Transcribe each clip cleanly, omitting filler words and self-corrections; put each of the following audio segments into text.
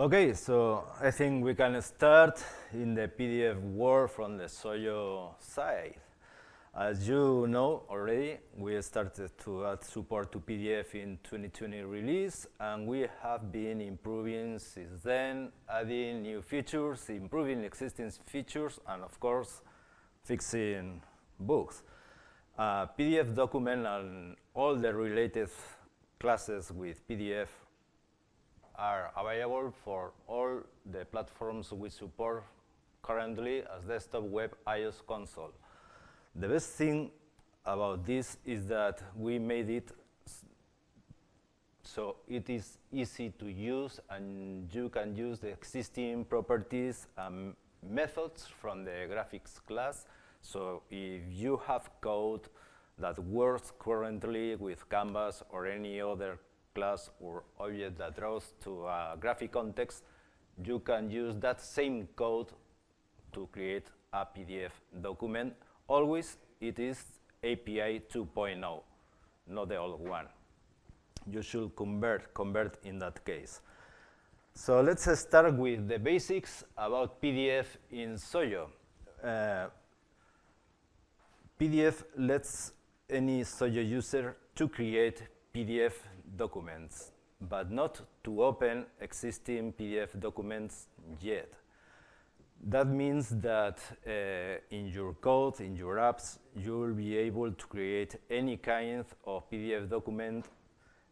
Okay, so I think we can start in the PDF world from the Xojo side. As you know already, we started to add support to PDF in 2020 release, and we have been improving since then, adding new features, improving existing features, and of course, fixing bugs. PDFDocument and all the related classes with PDF are available for all the platforms we support currently as desktop, web, iOS console. The best thing about this is that we made it so it is easy to use, and you can use the existing properties and methods from the graphics class. So if you have code that works currently with Canvas or any other class or object that draws to a graphic context, you can use that same code to create a PDF document. Always it is API 2.0, not the old one. You should convert in that case. So let's start with the basics about PDF in Xojo. PDF lets any Xojo user to create PDF documents, but not to open existing PDF documents yet. That means that in your code, in your apps, you will be able to create any kind of PDF document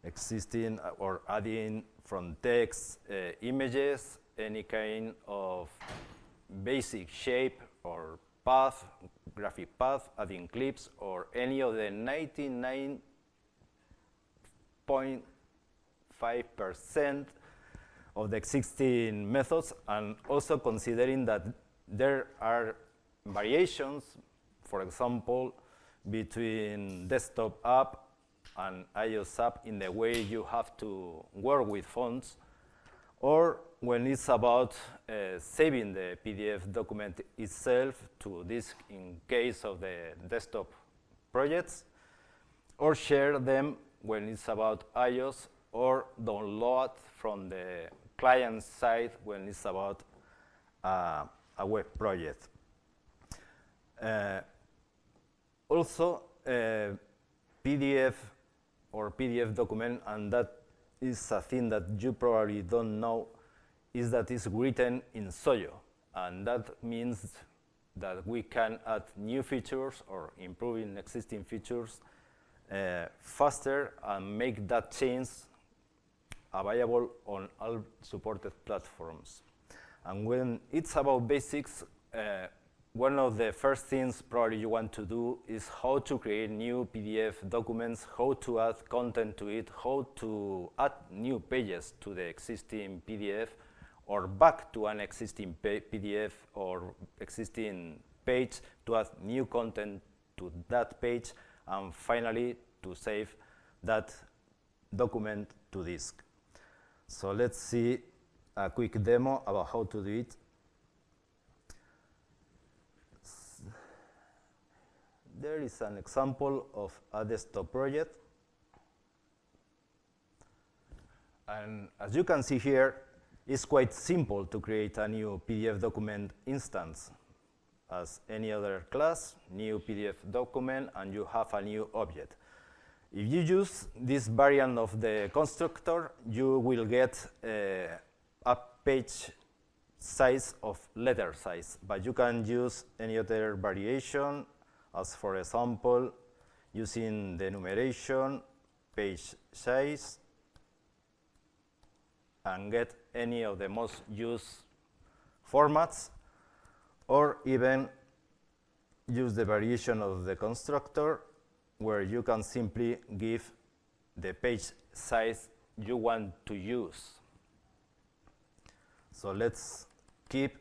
existing or adding from text, images, any kind of basic shape or path, graphic path, adding clips, or any of the 99.5% of the existing methods, and also considering that there are variations, for example, between desktop app and iOS app in the way you have to work with fonts, or when it's about saving the PDF document itself to disk in case of the desktop projects, or share them when it's about iOS, or download from the client side when it's about a web project. Also, PDF or PDF document, and that is a thing that you probably don't know, is that it's written in Xojo. And that means that we can add new features or improving existing features faster and make that change available on all supported platforms. And when it's about basics, one of the first things probably you want to do is how to create new PDF documents, how to add content to it, how to add new pages to the existing PDF, or back to an existing PDF or existing page to add new content to that page, and finally to save that document to disk. So let's see a quick demo about how to do it. There is an example of a desktop project. And as you can see here, it's quite simple to create a new PDF document instance. As any other class, new PDF document, and you have a new object. If you use this variant of the constructor, you will get a page size of letter size, but you can use any other variation, as for example, using the enumeration, page size, and get any of the most used formats, or even use the variation of the constructor, where you can simply give the page size you want to use. So let's keep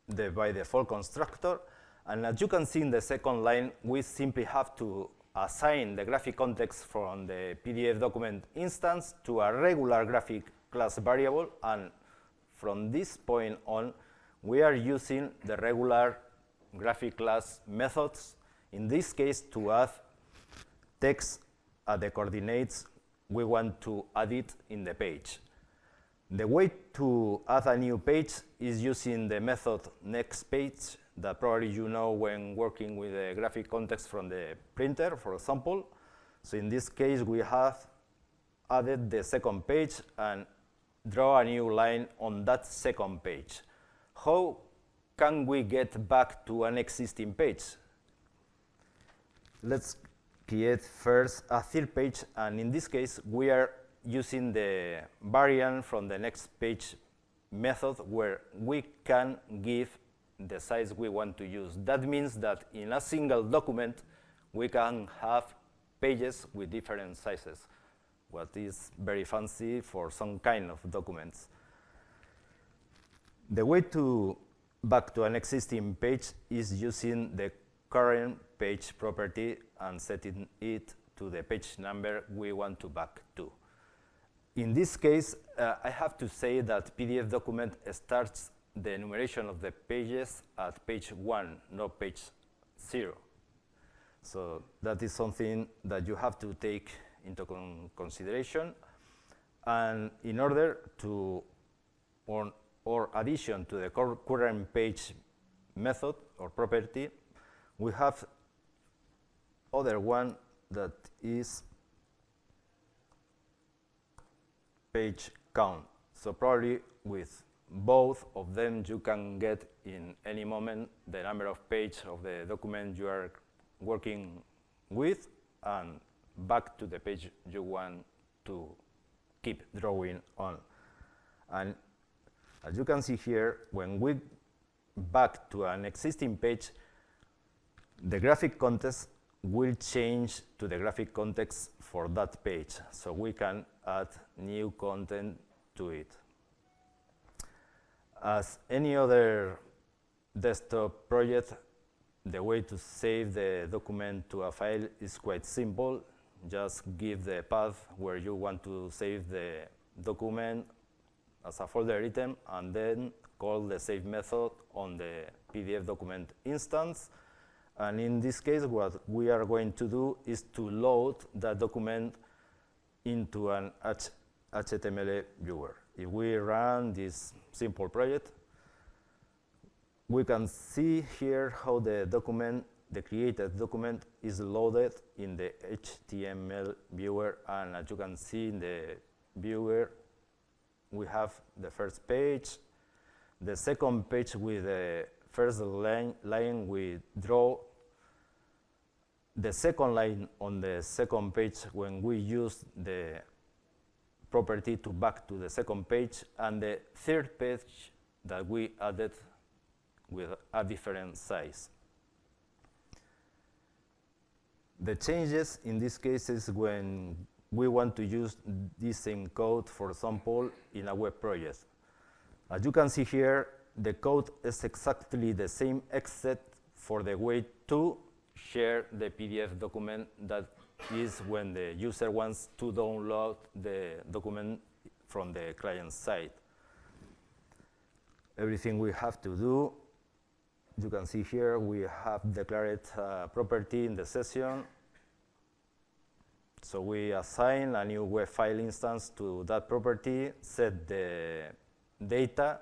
the by default constructor. And as you can see in the second line, we simply have to assign the graphic context from the PDF document instance to a regular graphic class variable. And from this point on, we are using the regular graphic class methods, in this case to add text at the coordinates we want to add it in the page. The way to add a new page is using the method nextPage that probably you know when working with a graphic context from the printer, for example. So in this case, we have added the second page and draw a new line on that second page. How can we get back to an existing page? Let's create first a third page, and in this case, we are using the variant from the next page method where we can give the size we want to use. That means that in a single document, we can have pages with different sizes, what is very fancy for some kind of documents. The way to back to an existing page is using the current page property and setting it to the page number we want to back to. In this case, I have to say that PDFDocument starts the enumeration of the pages at page 1, not page 0. So that is something that you have to take into consideration. And in order to, or addition to the current page method or property, we have other one that is page count. So probably with both of them, you can get in any moment the number of pages of the document you are working with and back to the page you want to keep drawing on. And as you can see here, when we back to an existing page, the graphic context will change to the graphic context for that page, so we can add new content to it. As any other desktop project, the way to save the document to a file is quite simple. Just give the path where you want to save the document as a folder item, and then call the save method on the PDFDocument instance. And in this case, what we are going to do is to load that document into an HTML viewer. If we run this simple project, we can see here how the document, the created document, is loaded in the HTML viewer. And as you can see in the viewer, we have the first page, the second page with the first line we draw, the second line on the second page when we use the property to back to the second page, and the third page that we added with a different size. The changes in this case is when we want to use this same code, for example, in a web project. As you can see here, the code is exactly the same except for the way to share the PDF document, that is when the user wants to download the document from the client side. Everything we have to do, you can see here, we have declared property in the session. So we assign a new web file instance to that property, set the data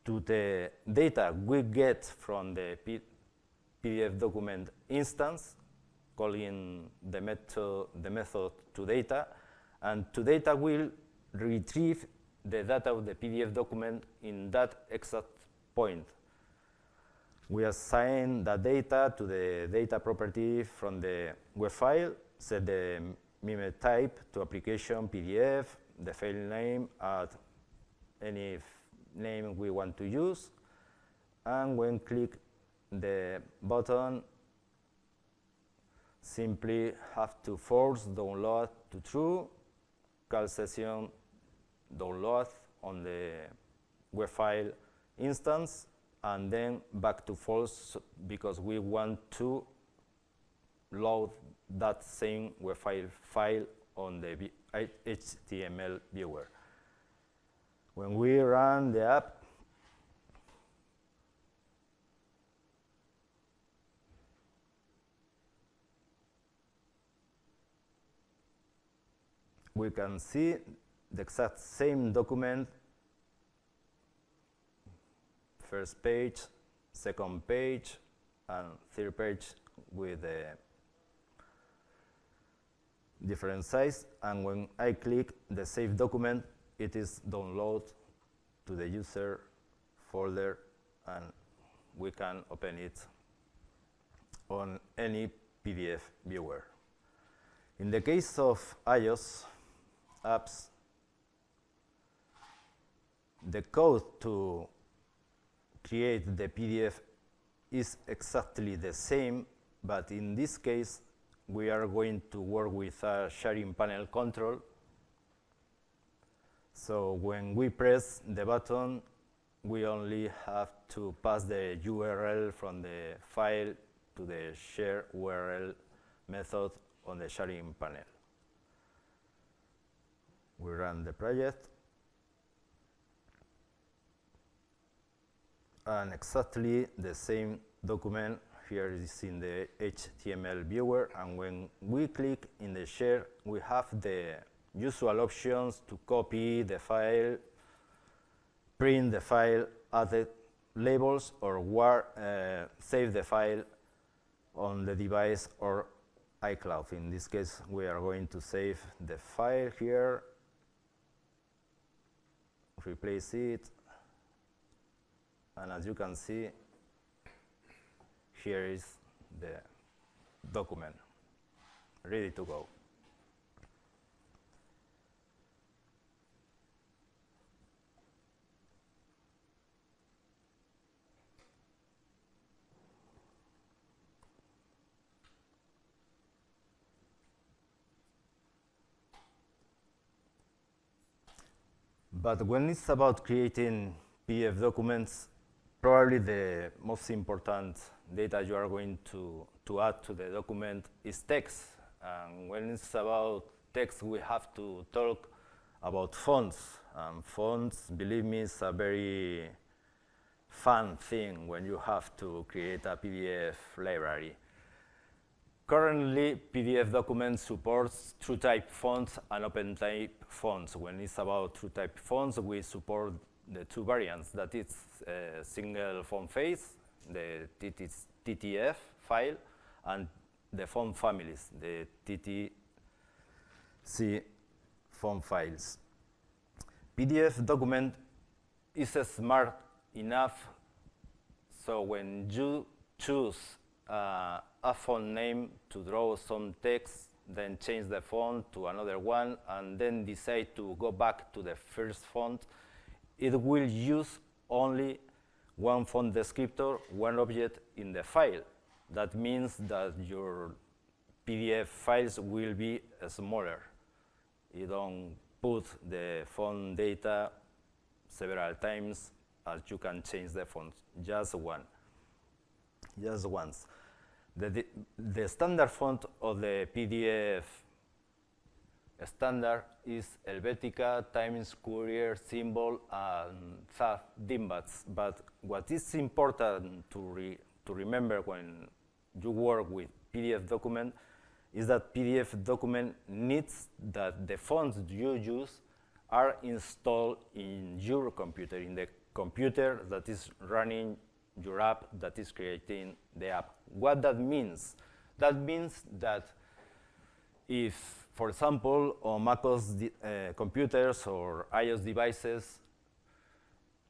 to the data we get from the PDFDocument instance, calling the method to data, and to data will retrieve the data of the PDFDocument in that exact point. We assign the data to the data property from the web file, set the meme type to application PDF, the file name at any name we want to use, and when click the button, simply have to force download to true, call session download on the web file instance, and then back to false because we want to load that same web file on the HTML viewer. When we run the app, we can see the exact same document first page, second page, and third page with a different size. And when I click the save document, it is downloaded to the user folder, and we can open it on any PDF viewer. In the case of iOS apps, the code to create the PDF is exactly the same, but in this case, we are going to work with a sharing panel control. So when we press the button, we only have to pass the URL from the file to the share URL method on the sharing panel. We run the project, and exactly the same document here is in the HTML viewer, and when we click in the share, we have the usual options to copy the file, print the file, add the labels, or save the file on the device or iCloud. In this case, we are going to save the file here, replace it, and as you can see, here is the document, ready to go. But when it's about creating PDF documents, probably the most important data you are going to add to the document is text. And when it's about text, we have to talk about fonts. Fonts, believe me, is a very fun thing when you have to create a PDF library. Currently, PDFDocument supports TrueType fonts and OpenType fonts. When it's about TrueType fonts, we support the two variants, that is single font face, the TTF file, and the font families, the TTC font files. PDFDocument is smart enough, so when you choose a font name to draw some text, then change the font to another one, and then decide to go back to the first font, it will use only one font descriptor, one object in the file. That means that your PDF files will be smaller. You don't put the font data several times, as you can change the font, just once. The standard font of the PDF standard is Helvetica, Times Courier, Symbol, and Dimbats. But what is important to remember when you work with PDFDocument is that PDFDocument needs that the fonts you use are installed in your computer, in the computer that is running your app, that is creating the app. What that means? That means that if, for example, on macOS computers or iOS devices,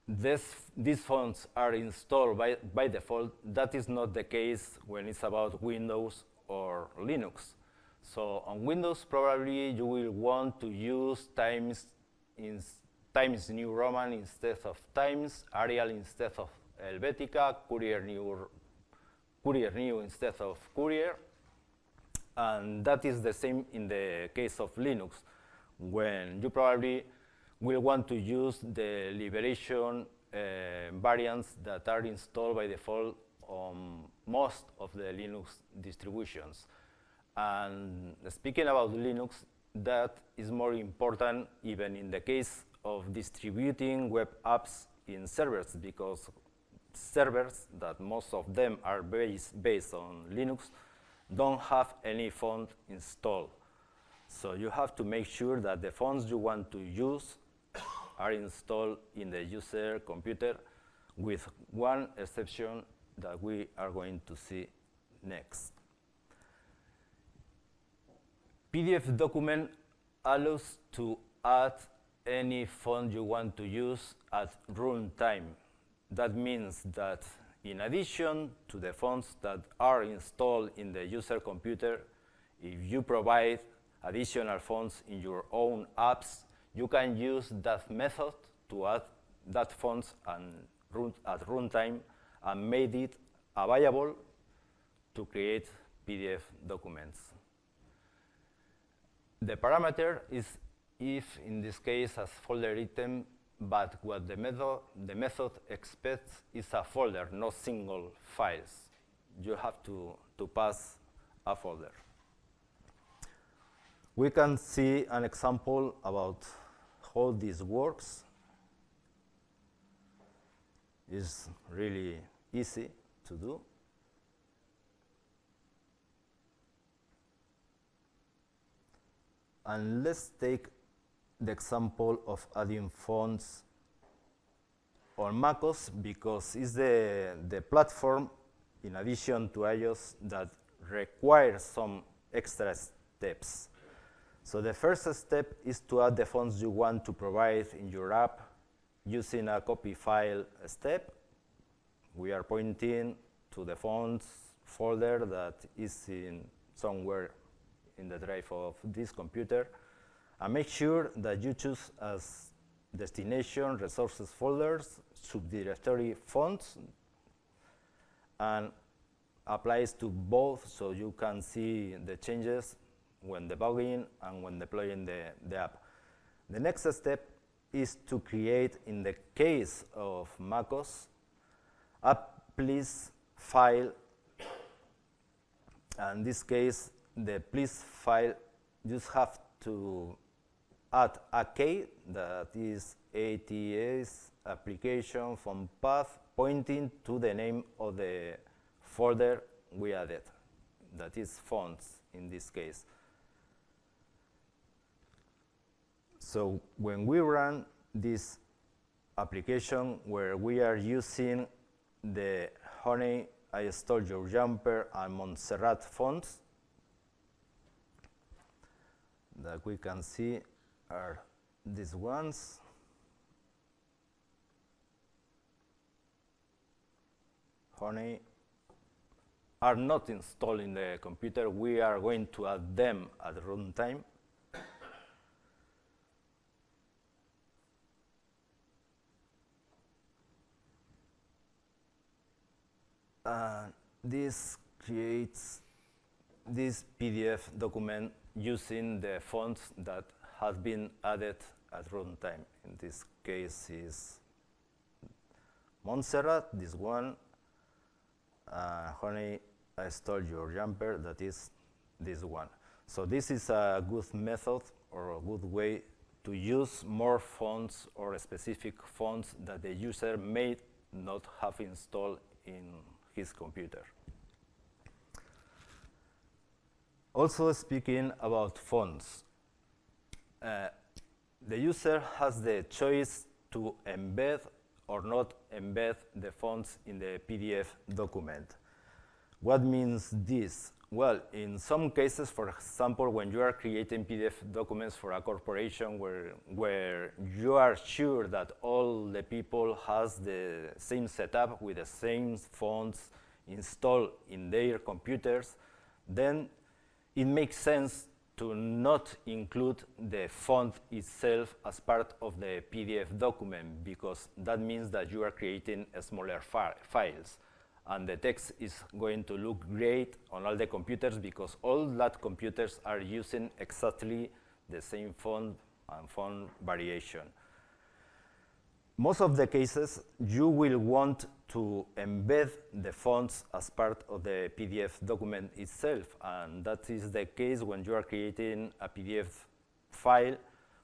these fonts are installed by default, that is not the case when it's about Windows or Linux. So on Windows, probably you will want to use Times New Roman instead of Times, Arial instead of Helvetica, Courier New instead of Courier. And that is the same in the case of Linux, when you probably will want to use the Liberation variants that are installed by default on most of the Linux distributions. And speaking about Linux, that is more important even in the case of distributing web apps in servers, because servers, that most of them are based on Linux, don't have any font installed. So you have to make sure that the fonts you want to use are installed in the user computer with one exception that we are going to see next. PDFDocument allows to add any font you want to use at runtime. That means that in addition to the fonts that are installed in the user computer, if you provide additional fonts in your own apps, you can use that method to add that fonts at runtime and made it available to create PDF documents. The parameter is if, in this case, as folder item, but what the method expects is a folder, not single files. You have to pass a folder. We can see an example about how this works. It's really easy to do. And let's take the example of adding fonts on macOS because it's the platform, in addition to iOS, that requires some extra steps. So the first step is to add the fonts you want to provide in your app using a copy file step. We are pointing to the fonts folder that is somewhere in the drive of this computer. And make sure that you choose as destination resources folders, subdirectory fonts, and applies to both so you can see the changes when debugging and when deploying the app. The next step is to create, in the case of macOS, a please file. And in this case, the please file just have to add a key that is ATS application from path pointing to the name of the folder we added, that is fonts in this case. So when we run this application where we are using the Honey, I Stole Your Jumper and Montserrat fonts, that we can see are these ones. Honey are not installed in the computer. We are going to add them at runtime. This creates this PDF document using the fonts that have been added at runtime. In this case is Montserrat, this one, Honey, I Stole Your Jumper, that is this one. So this is a good method or a good way to use more fonts or specific fonts that the user may not have installed in his computer. Also speaking about fonts, the user has the choice to embed or not embed the fonts in the PDF document. What means this? Well, in some cases, for example, when you are creating PDF documents for a corporation where you are sure that all the people has the same setup with the same fonts installed in their computers, then it makes sense to not include the font itself as part of the PDF document, because that means that you are creating smaller files. And the text is going to look great on all the computers because all that computers are using exactly the same font and font variation. Most of the cases, you will want to embed the fonts as part of the PDF document itself, and that is the case when you are creating a PDF file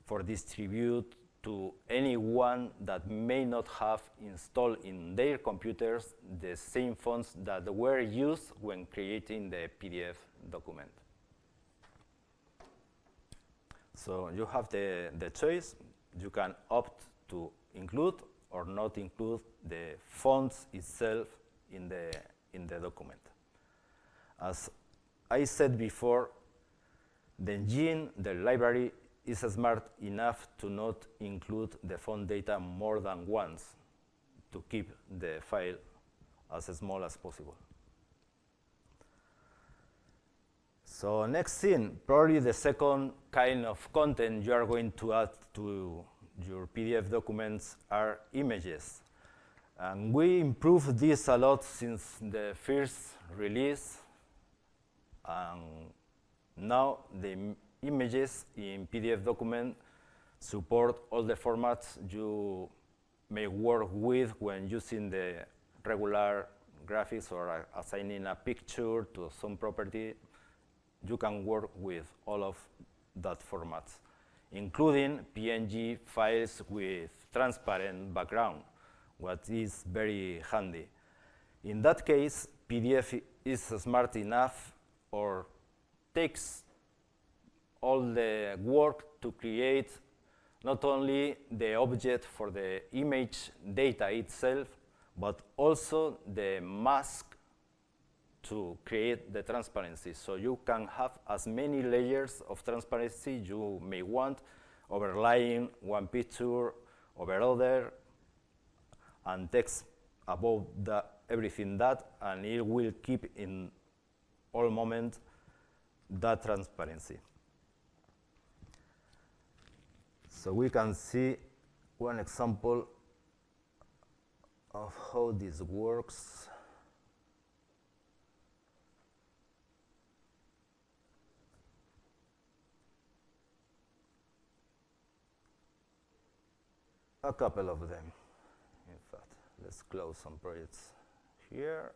for distribute to anyone that may not have installed in their computers the same fonts that were used when creating the PDF document. So you have the choice. You can opt to include or not include the fonts itself in the document. As I said before, the engine, the library, is smart enough to not include the font data more than once to keep the file as small as possible. So next thing, probably the second kind of content you are going to add to your PDF documents are images. And we improved this a lot since the first release. And now the images in PDF document support all the formats you may work with when using the regular graphics or assigning a picture to some property. You can work with all of that formats, including PNG files with transparent background, what is very handy. In that case, PDF is smart enough or takes all the work to create not only the object for the image data itself, but also the mask to create the transparency. So you can have as many layers of transparency you may want, overlaying one picture over other, and text above everything that, and it will keep in all moments that transparency. So we can see one example of how this works. A couple of them, in fact. Let's close some projects here.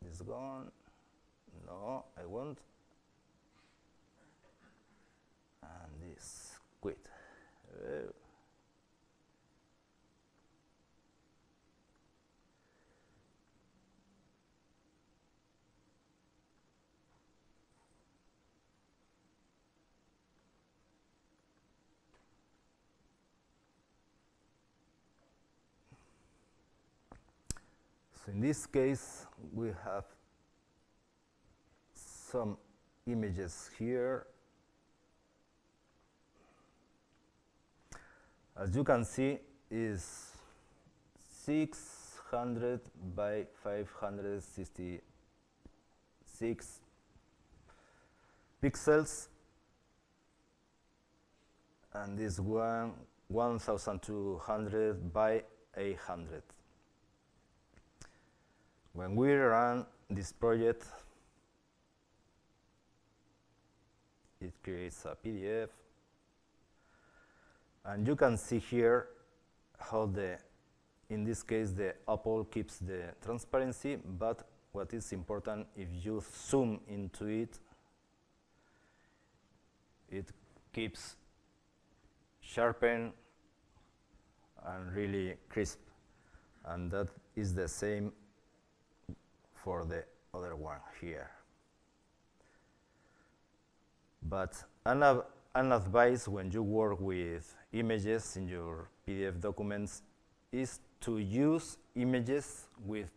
This gone. No, I won't. And this quit. So in this case, we have some images here. As you can see, is 600 by 566 pixels, and this one 1200 by 800. When we run this project, it creates a PDF. And you can see here how in this case, the Apple keeps the transparency, but what is important, if you zoom into it, it keeps sharpened and really crisp. And that is the same for the other one here. But an advice when you work with images in your PDF documents is to use images with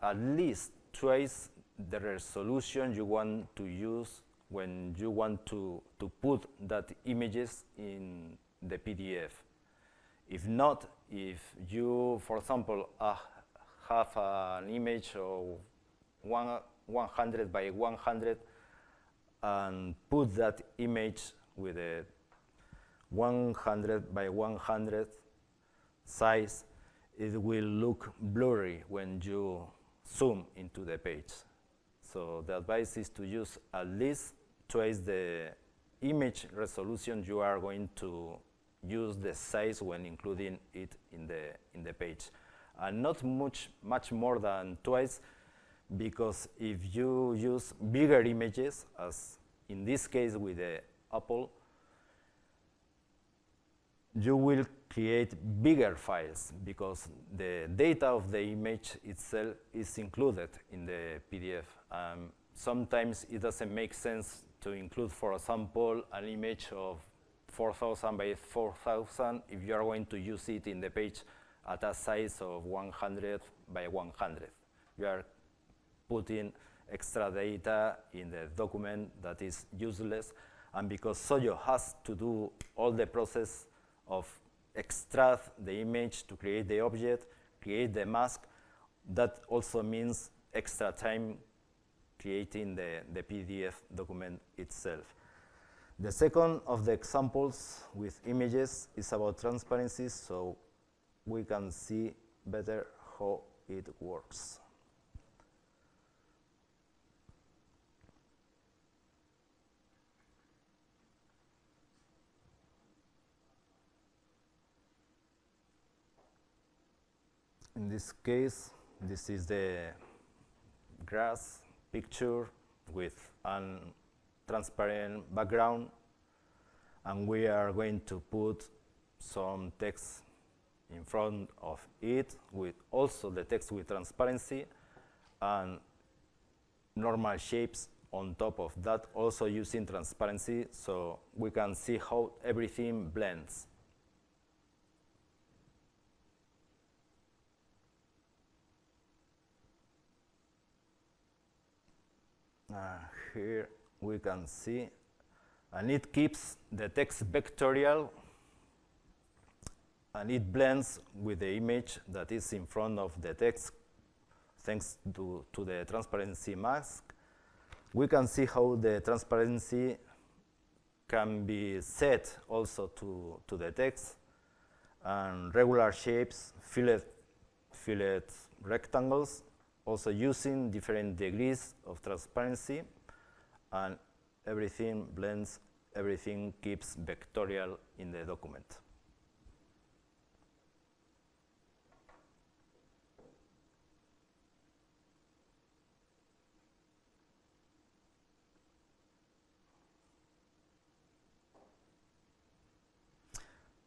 at least twice the resolution you want to use when you want to put that images in the PDF. If not, if you, for example, have an image of 100 by 100 and put that image with a 100 by 100 size, it will look blurry when you zoom into the page. So the advice is to use at least twice the image resolution you are going to use the size when including it in the page. And not much more than twice, because if you use bigger images, as in this case with the Apple, you will create bigger files because the data of the image itself is included in the PDF. Sometimes it doesn't make sense to include, for example, an image of 4000 by 4000 if you are going to use it in the page at a size of 100 by 100. You are putting extra data in the document that is useless, and because Xojo has to do all the process of extract the image to create the object, create the mask, that also means extra time creating the PDF document itself. The second of the examples with images is about transparency, so we can see better how it works. In this case, this is the grass picture with a transparent background, and we are going to put some text in front of it with also the text with transparency and normal shapes on top of that, also using transparency, so we can see how everything blends. Here we can see, and it keeps the text vectorial, and it blends with the image that is in front of the text thanks to the transparency mask. We can see how the transparency can be set also to the text, and regular shapes, fillet rectangles, also using different degrees of transparency, and everything blends, everything keeps vectorial in the document.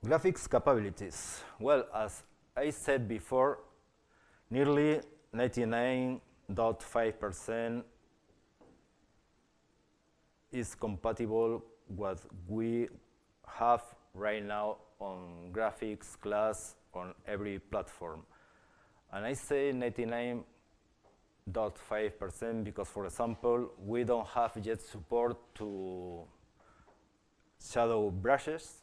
Graphics capabilities. Well, as I said before, nearly 99.5% is compatible what we have right now on graphics class on every platform. And I say 99.5% because, for example, we don't have yet support to shadow brushes.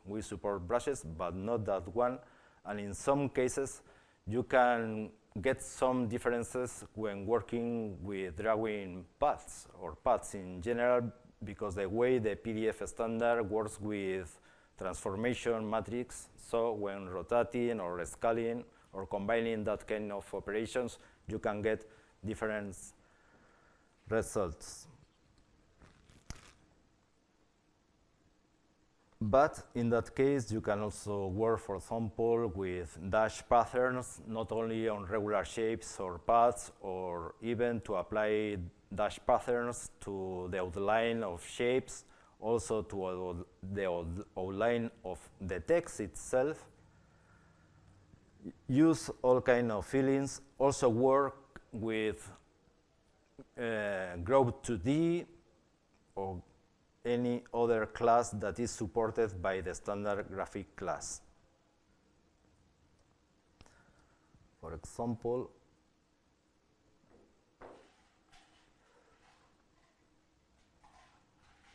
We support brushes, but not that one. And in some cases, you can get some differences when working with drawing paths or paths in general, because the way the PDF standard works with transformation matrix. So when rotating or scaling or combining that kind of operations, you can get different results. But in that case, you can also work, for example, with dash patterns, not only on regular shapes or paths, or even to apply dash patterns to the outline of shapes, also to the outline of the text itself. Use all kinds of fillings. Also work with Group 2D or any other class that is supported by the standard graphic class. For example,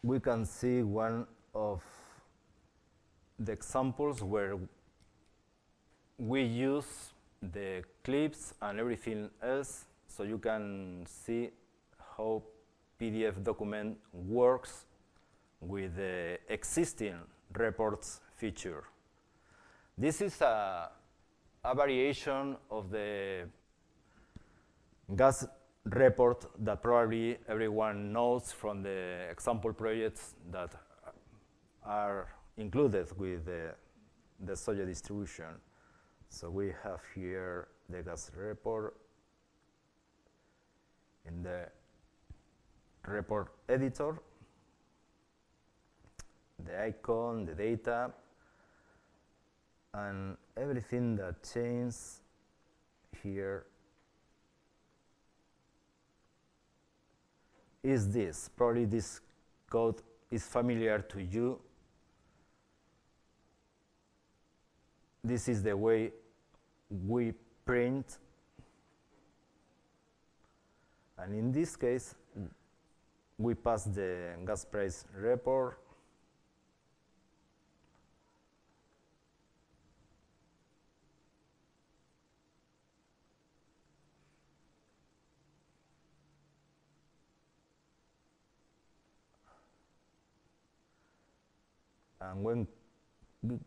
we can see one of the examples where we use the clips and everything else, so you can see how PDFDocument works with the existing reports feature. This is a variation of the gas report that probably everyone knows from the example projects that are included with the Xojo distribution. So we have here the gas report in the report editor, the icon, the data, and everything that changes here is this. Probably this code is familiar to you. This is the way we print, and in this case, we pass the gas price report, and when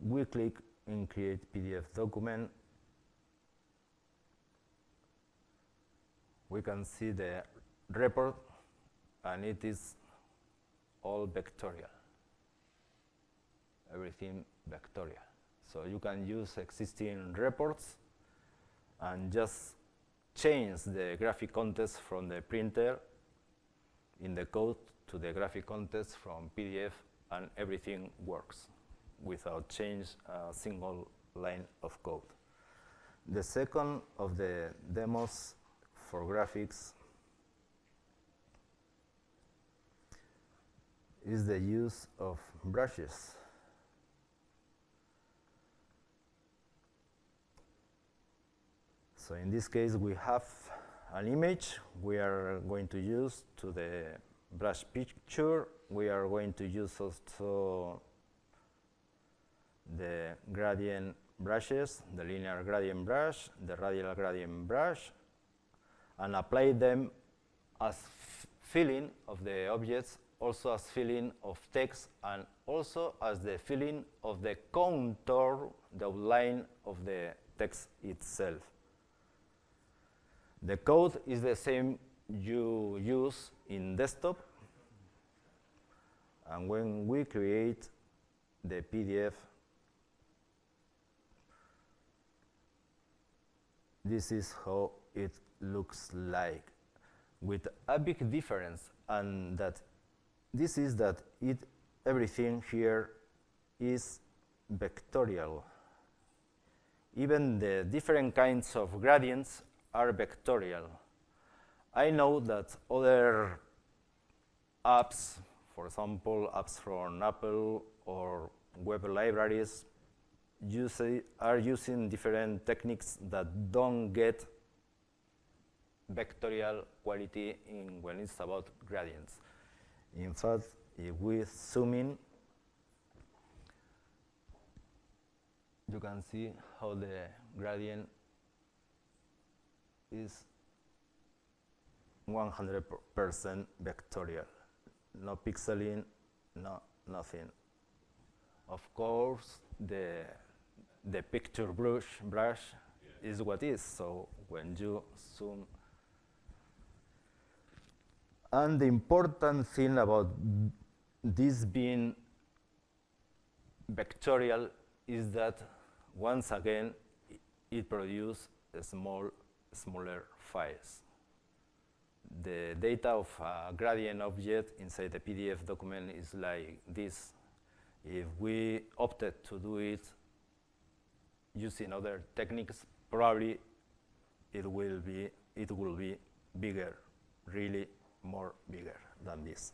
we click in Create PDF document, we can see the report, and it is all vectorial. Everything vectorial. So you can use existing reports and just change the graphic context from the printer in the code to the graphic context from PDF, and everything works without change a single line of code. The second of the demos for graphics is the use of brushes. So in this case, we have an image we are going to use to the brush picture. We are going to use also the gradient brushes, the linear gradient brush, the radial gradient brush, and apply them as filling of the objects, also as filling of text, and also as the filling of the contour, the outline of the text itself. The code is the same you use in desktop, and when we create the PDF, this is how it looks like, with a big difference, and that this is that everything here is vectorial. Even the different kinds of gradients are vectorial. I know that other apps, for example, apps from Apple or web libraries, are using different techniques that don't get vectorial quality when it's about gradients. In fact, if we zoom in, you can see how the gradient is 100% vectorial. No pixeling, nothing. Of course, the picture brush is what is, so when you zoom. And the important thing about this being vectorial is that, once again, it produces smaller files. The data of a gradient object inside the PDF document is like this. If we opted to do it using other techniques, probably it will be bigger, really more bigger than this.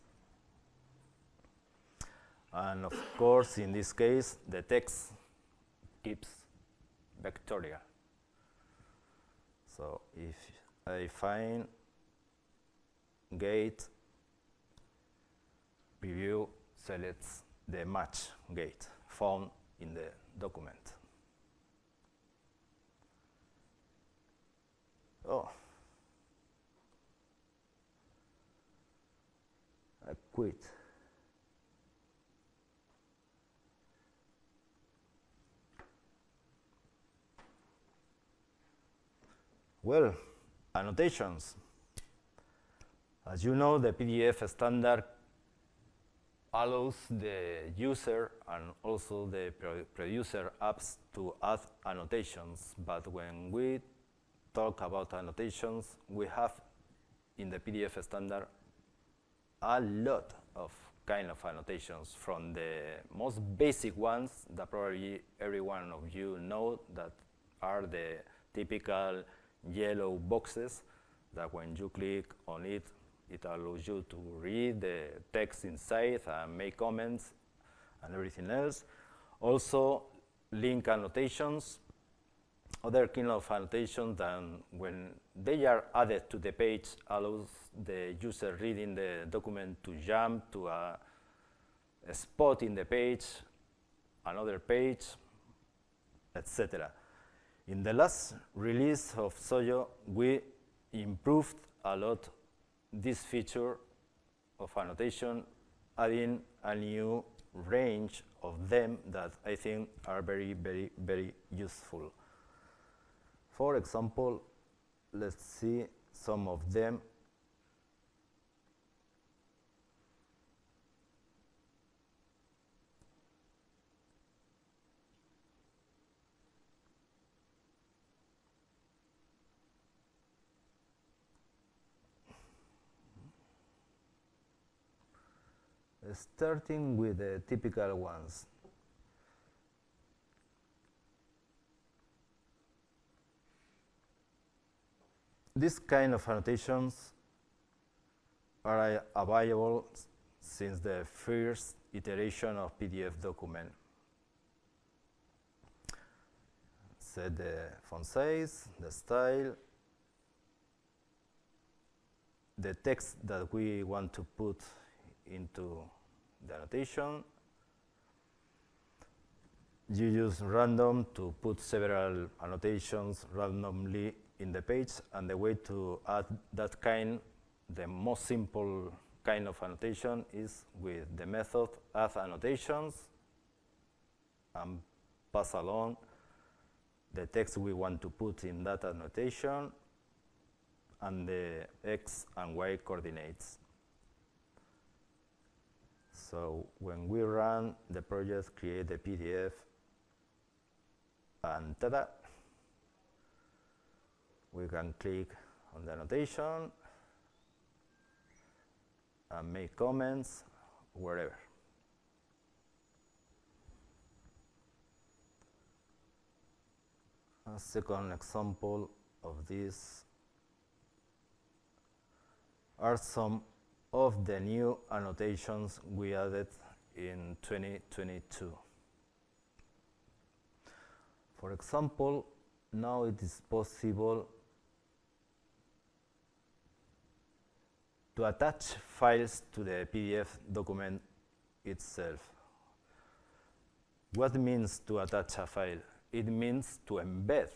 And of course, in this case, the text keeps vectorial. So if I find gate, preview selects the match gate found in the document. Oh, I quit. Well, annotations. As you know, the PDF standard allows the user and also the producer apps to add annotations. But when we talk about annotations, we have in the PDF standard a lot of kind of annotations, from the most basic ones that probably every one of you know, that are the typical yellow boxes that when you click on it, it allows you to read the text inside and make comments and everything else. Also, link annotations, other kind of annotation that when they are added to the page allows the user reading the document to jump to a spot in the page, another page, etc. In the last release of Xojo, we improved a lot this feature of annotation, adding a new range of them that I think are very, very, very useful. For example, let's see some of them. Starting with the typical ones. This kind of annotations are available since the first iteration of PDFDocument. Set the font size, the style, the text that we want to put into the annotation. You use random to put several annotations randomly in the page, and the way to add that kind, the most simple kind of annotation, is with the method add annotations and pass along the text we want to put in that annotation and the X and Y coordinates. So when we run the project, create the PDF, and ta-da, we can click on the annotation and make comments wherever. A second example of this are some of the new annotations we added in 2022. For example, now it is possible to attach files to the PDF document itself. What means to attach a file? It means to embed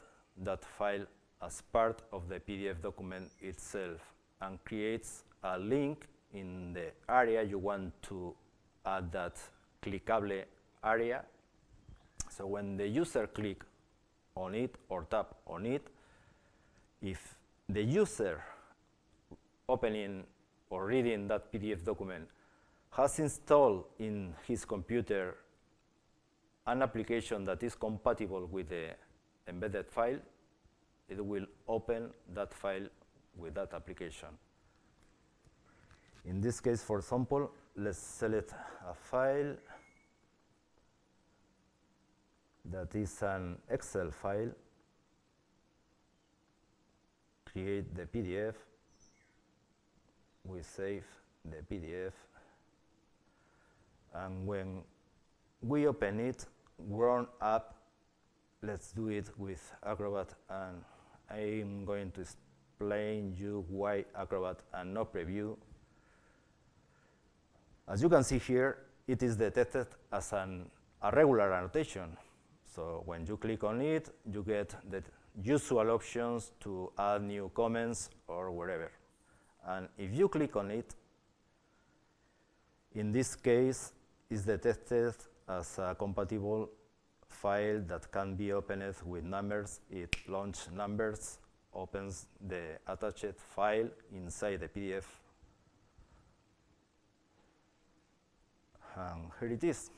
that file as part of the PDF document itself and creates a link in the area you want to add that clickable area. So when the user clicks on it or tap on it, if the user opening or reading that PDF document has installed in his computer an application that is compatible with the embedded file, it will open that file with that application. In this case, for example, let's select a file that is an Excel file, create the PDF, we save the PDF, and when we open it, run up, let's do it with Acrobat, and I'm going to explain you why Acrobat and not Preview. As you can see here, it is detected as a regular annotation. So when you click on it, you get the usual options to add new comments or wherever. And if you click on it, in this case, it's detected as a compatible file that can be opened with numbers. It launches numbers, opens the attached file inside the PDF. And here it is.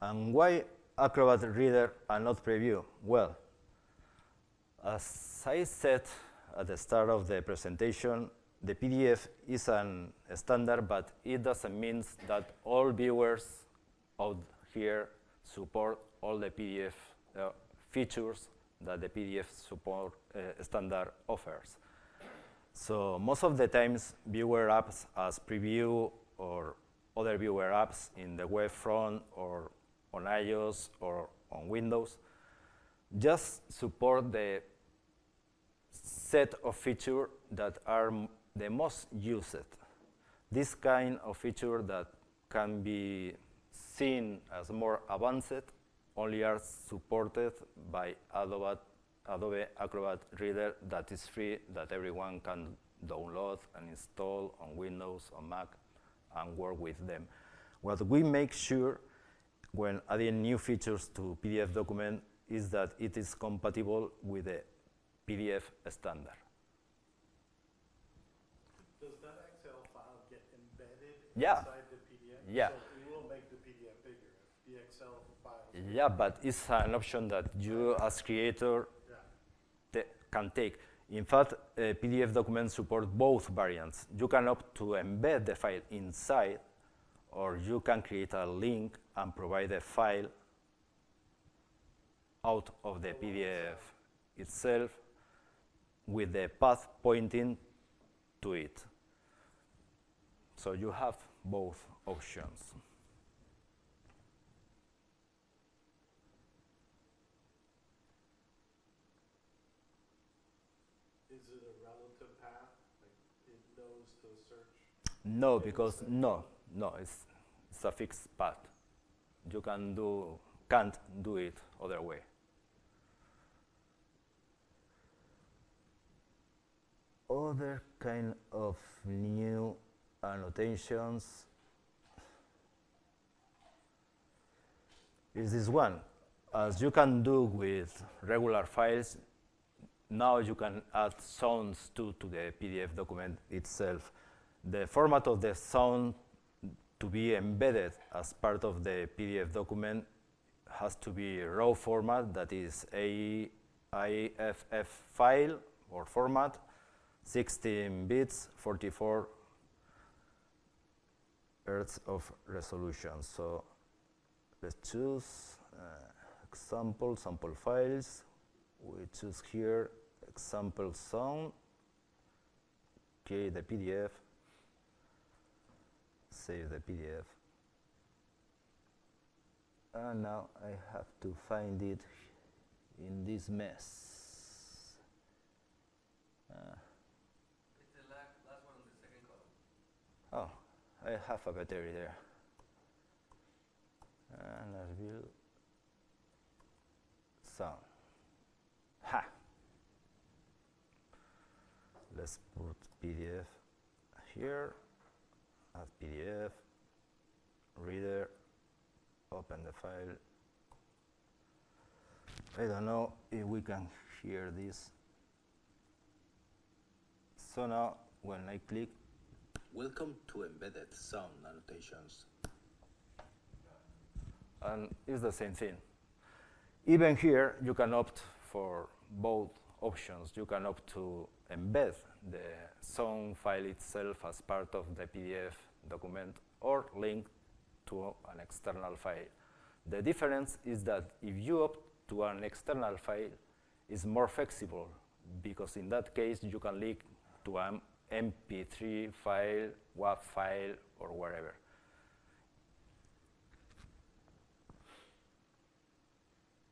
And why Acrobat Reader and not Preview? Well, as I said at the start of the presentation, the PDF is a standard, but it doesn't mean that all viewers out here support all the PDF features that the PDF support standard offers. So most of the times, viewer apps as Preview or other viewer apps in the web front or on iOS or on Windows, just support the set of features that are the most used. This kind of feature that can be seen as more advanced only are supported by Adobe Acrobat Reader that is free, that everyone can download and install on Windows, on Mac, and work with them. What we make sure when adding new features to PDFDocument is that it is compatible with the PDF standard. Does that Excel file get embedded Yeah. inside the PDF? Yeah. So it will make the PDF bigger if the Excel file. Yeah, but it's an option that you as creator can take. In fact, PDFDocument support both variants. You can opt to embed the file inside, or you can create a link and provide a file out of the PDF itself with the path pointing to it. So you have both options. Is it a relative path? Like it knows to search? No, because it's a fixed path. You can't do it other way. Other kind of new annotations is this one. As you can do with regular files, now you can add sounds to the PDFDocument itself. The format of the sound to be embedded as part of the PDFDocument has to be raw format, that is AIFF file or format, 16 bits, 44 hertz of resolution. So let's choose sample files. We choose here example sound, create the PDF, save the PDF. And now I have to find it in this mess. It's the last one on the second column. Oh, I have a battery there. And let's view sound. Ha! Let's put PDF here, add PDF, reader, open the file. I don't know if we can hear this. So now, when I click, welcome to embedded sound annotations. and it's the same thing. Even here, you can opt for both options. You can opt to embed the sound file itself as part of the PDF document or link to an external file. The difference is that if you opt to an external file, it's more flexible, because in that case, you can link to an MP3 file, WAV file, or wherever.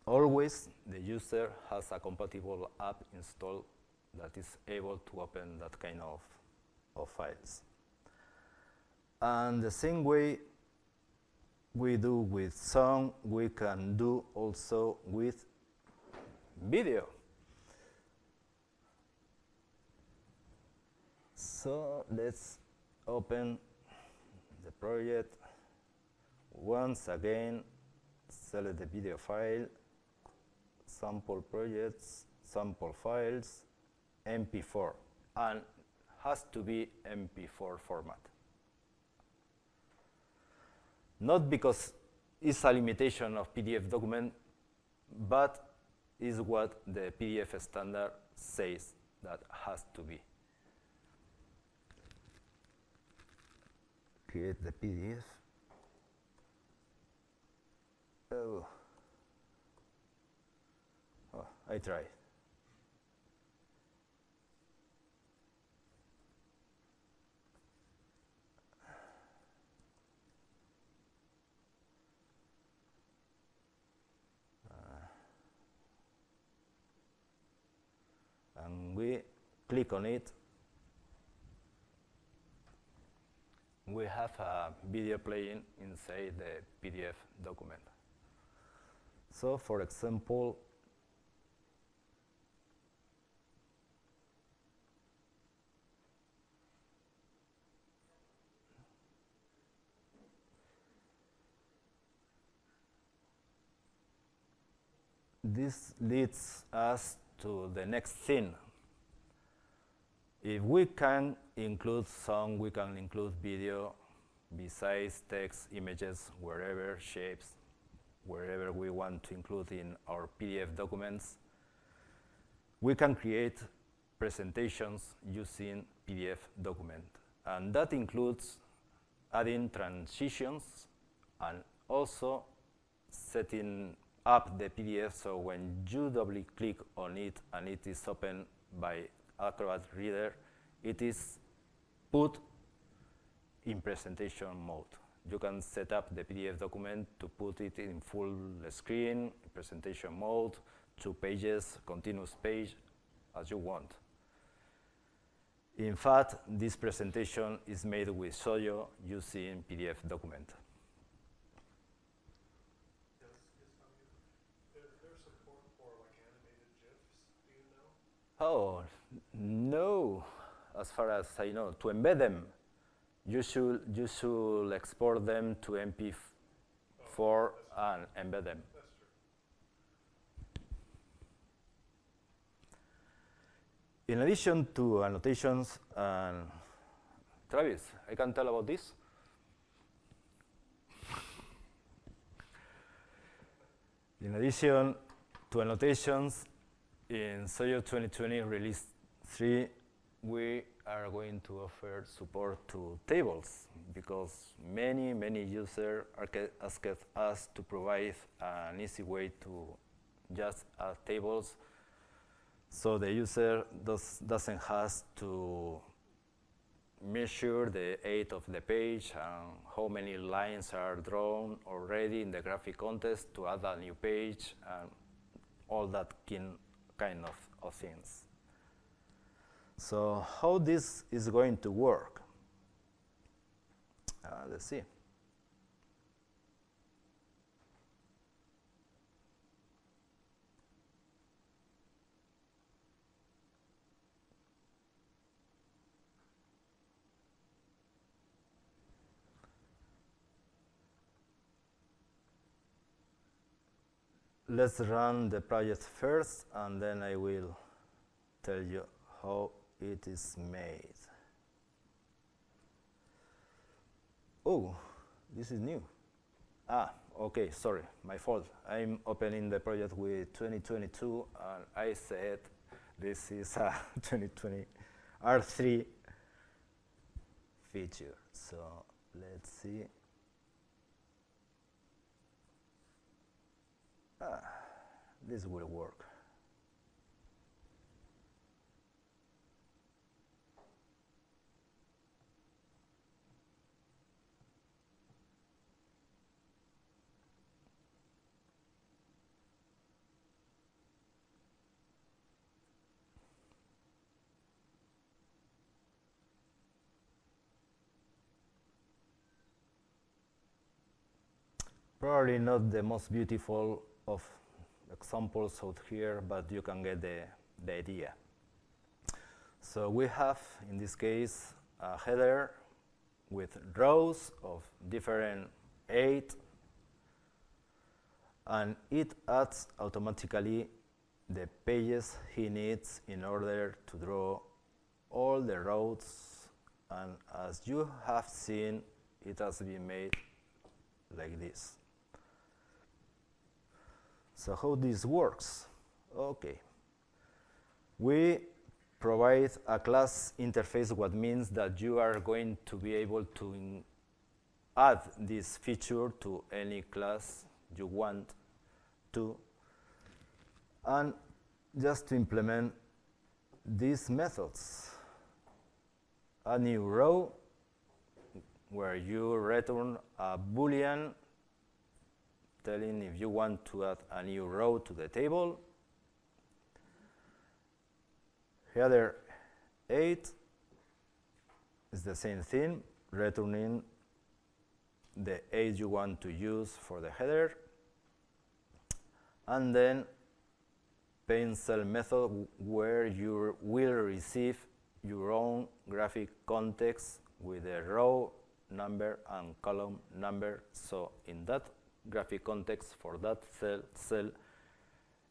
Always, the user has a compatible app installed that is able to open that kind of files. And the same way we do with sound, we can do also with video. So let's open the project. Once again, select the video file, sample projects, sample files, MP4, and has to be MP4 format. Not because it's a limitation of PDFDocument, but is what the PDF standard says that has to be. Create the PDF. Oh, I tried. click on it, we have a video playing inside the PDF document. So, for example, this leads us to the next thing. If we can include song, we can include video, besides text, images, wherever, shapes, wherever we want to include in our PDF documents. We can create presentations using PDF document. And that includes adding transitions and also setting up the PDF so when you double click on it and it is opened by Acrobat Reader, it is put in presentation mode. You can set up the PDF document to put it in full screen, presentation mode, 2 pages, continuous page, as you want. In fact, this presentation is made with Xojo using PDF document. Yes, Javier. Is there support for like animated GIFs? Do you know? Oh, no, as far as I know. To embed them, you should export them to MP4 and embed them. That's true. In addition to annotations, and Travis, I can tell about this. In addition to annotations, in Xojo 2020 release 3, we are going to offer support to tables because many users asked us to provide an easy way to just add tables so the user doesn't have to measure the height of the page and how many lines are drawn already in the graphic context to add a new page and all that kind of things. So how this is going to work? Let's see. Let's run the project first, and then I will tell you how it is made. Oh, this is new. Okay, sorry, my fault. I'm opening the project with 2022, and I said this is a 2020 R3 feature. So let's see. This will work. Probably not the most beautiful of examples out here, but you can get the idea. So we have, in this case, a header with rows of different height, and it adds automatically the pages he needs in order to draw all the rows, and as you have seen, it has been made like this. So how this works? Okay. We provide a class interface, what means that you are going to be able to add this feature to any class you want to. And just to implement these methods, a new row where you return a Boolean telling if you want to add a new row to the table. Header 8 is the same thing, returning the 8 you want to use for the header. And then pencil method, where you will receive your own graphic context with a row number and column number. So in that graphic context for that cell,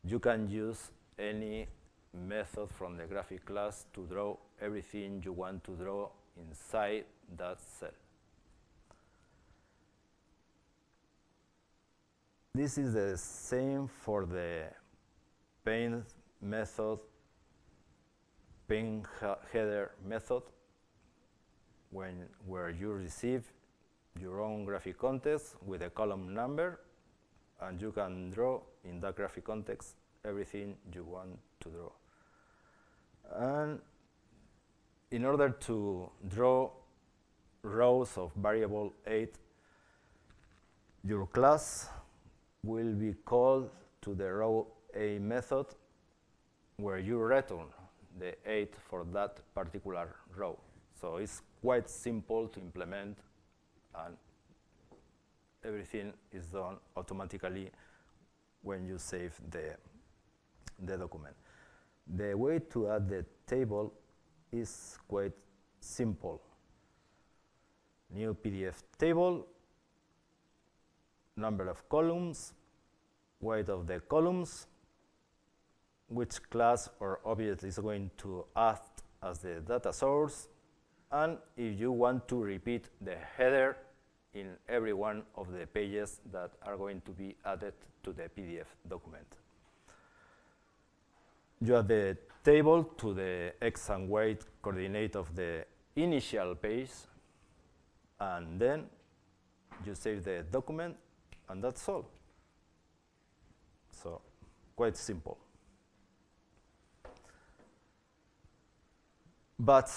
you can use any method from the graphic class to draw everything you want to draw inside that cell. This is the same for the paint method, paint header method, where you receive your own graphic context with a column number, and you can draw in that graphic context everything you want to draw. And in order to draw rows of variable 8, your class will be called to the row A method, where you return the 8 for that particular row. So it's quite simple to implement, and everything is done automatically when you save the document. The way to add the table is quite simple. New PDF table, number of columns, weight of the columns, which class or object is going to act as the data source, and if you want to repeat the header in every one of the pages that are going to be added to the PDF document. You add the table to the X and Y coordinate of the initial page, and then you save the document, and that's all. So, quite simple. But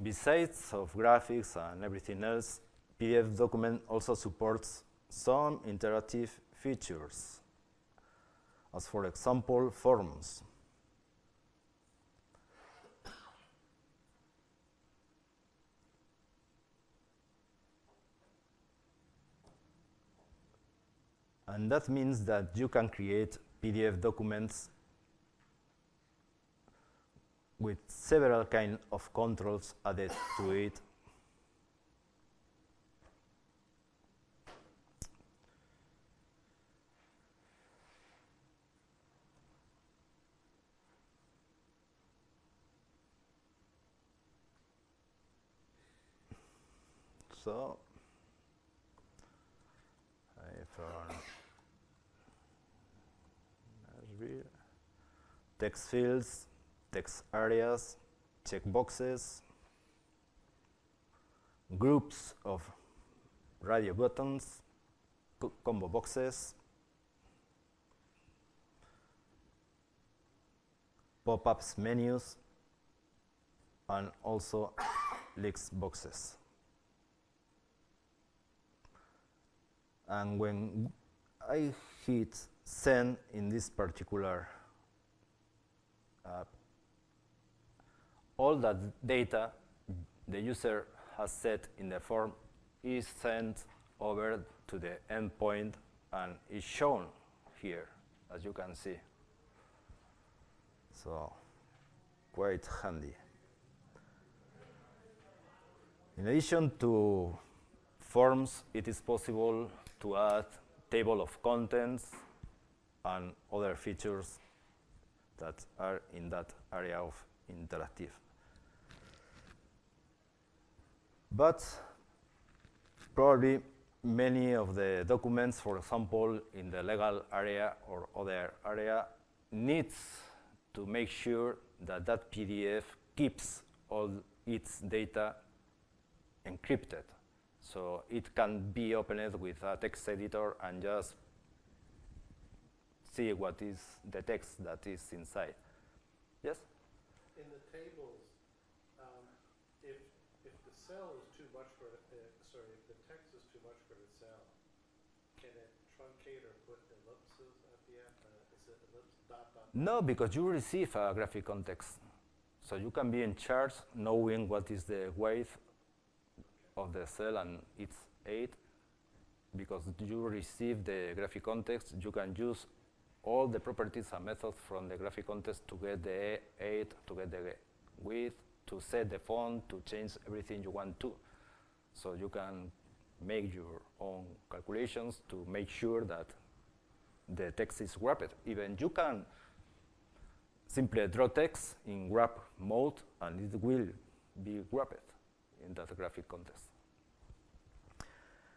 besides of graphics and everything else, PDF document also supports some interactive features, as for example, forms. And that means that you can create PDF documents with several kinds of controls added to it. So, text fields, text areas, checkboxes, groups of radio buttons, combo boxes, pop-ups menus, and also list boxes. And when I hit send in this particular all that data the user has set in the form is sent over to the endpoint and is shown here, as you can see. So, quite handy. In addition to forms, it is possible to add table of contents and other features that are in that area of interactive. But probably many of the documents, for example, in the legal area or other area, needs to make sure that that PDF keeps all its data encrypted. So it can be opened with a text editor and just see what is the text that is inside. Yes? In the tables, if the cell is too much for, if the text is too much for the cell, can it truncate or put ellipses at the end? Is it ellipse dot dot? No, because you receive a graphic context. So you can be in charge knowing what is the weight of the cell, and it's 8. Because you receive the graphic context, you can use all the properties and methods from the graphic context to get the 8, to get the width, to set the font, to change everything you want to. So you can make your own calculations to make sure that the text is wrapped. Even you can simply draw text in wrap mode, and it will be wrapped in that graphic context.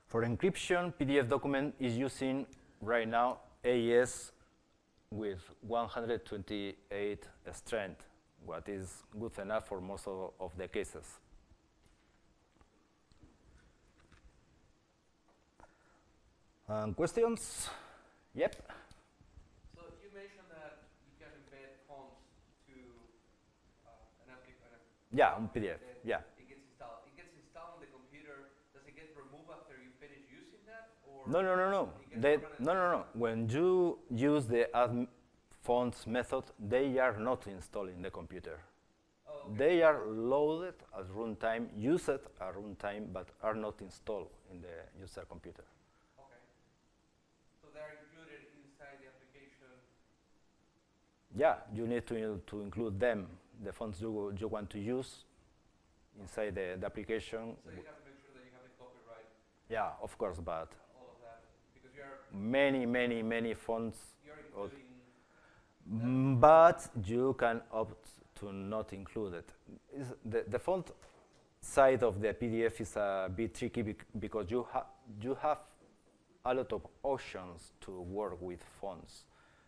For encryption, PDFDocument is using right now AES with 128 strength, what is good enough for most of the cases. Questions? Yep. So you mentioned that you can embed fonts to an application. Yeah, on PDF. Yeah. It gets installed. It gets installed on the computer. Does it get removed after you finish using that, or No. No. When you use the add fonts method, they are not installed in the computer. Oh, okay. They are loaded at runtime, used at runtime, but are not installed in the user computer. Okay. So they're included inside the application. Yeah, you need to include them, the fonts you want to use inside the application. So you have to make sure that you have the copyright. Yeah, of course, but All of that, because you're many fonts. including. But you can opt to not include it. The font side of the PDF is a bit tricky because you have a lot of options to work with fonts.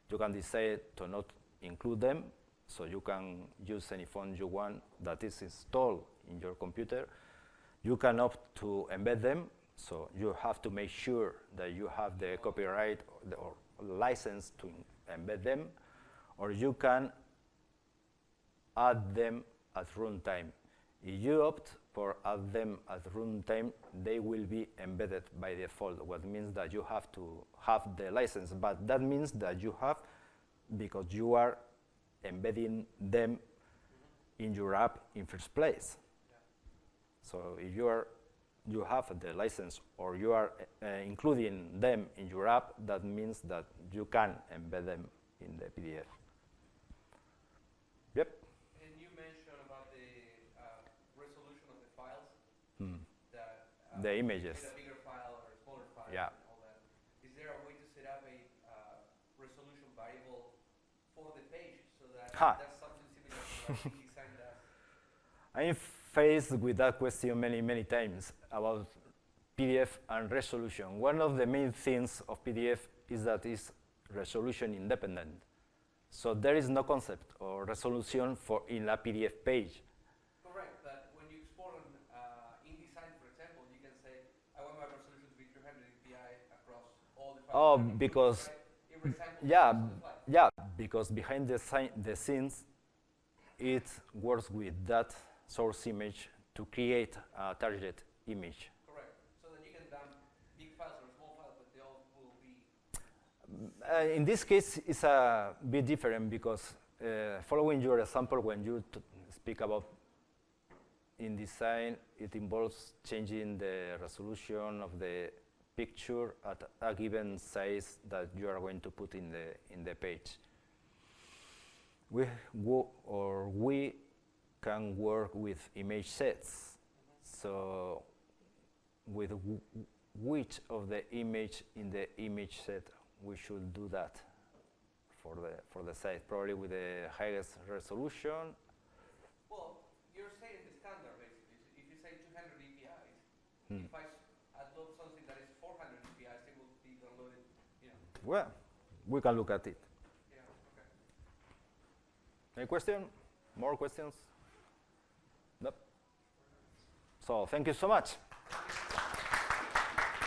You can decide to not include them, so you can use any font you want that is installed in your computer. You can opt to embed them, so you have to make sure that you have the copyright or license to embed them, or you can add them at runtime. If you opt for add them at runtime, they will be embedded by default, what means that you have to have the license, but that means that you have, because you are embedding them in your app in first place. Yeah. So if you have the license or you are including them in your app, that means that you can embed them in the PDF. Yep. And you mentioned about the resolution of the files. That The images. is a bigger file or a smaller file. Yeah. And all that. Is there a way to set up a resolution variable for the page so that that's something similar to what InDesign does? I'm faced with that question many times about PDF and resolution. One of the main things of PDF is that it's resolution independent. So there is no concept or resolution for in a PDF page. Correct, but when you export on InDesign, for example, you can say, I want my resolution to be 300 dpi across all the files. Oh, because it resamples yeah, the file. yeah, because behind the scenes, it works with that source image to create a target image. Correct. So that you can dump big files or small files, but they all will be. In this case, it's a bit different because following your example, when you speak about InDesign, it involves changing the resolution of the picture at a given size that you are going to put in the page. We can work with image sets. So with which of the image in the image set we should do that for the site, probably with the highest resolution. Well, you're saying the standard basically. So if you say 200 dpi, if I upload something that is 400 dpi, it will be downloaded, you know. Well, we can look at it. Yeah, okay. Any question? More questions? Nope. So thank you so much.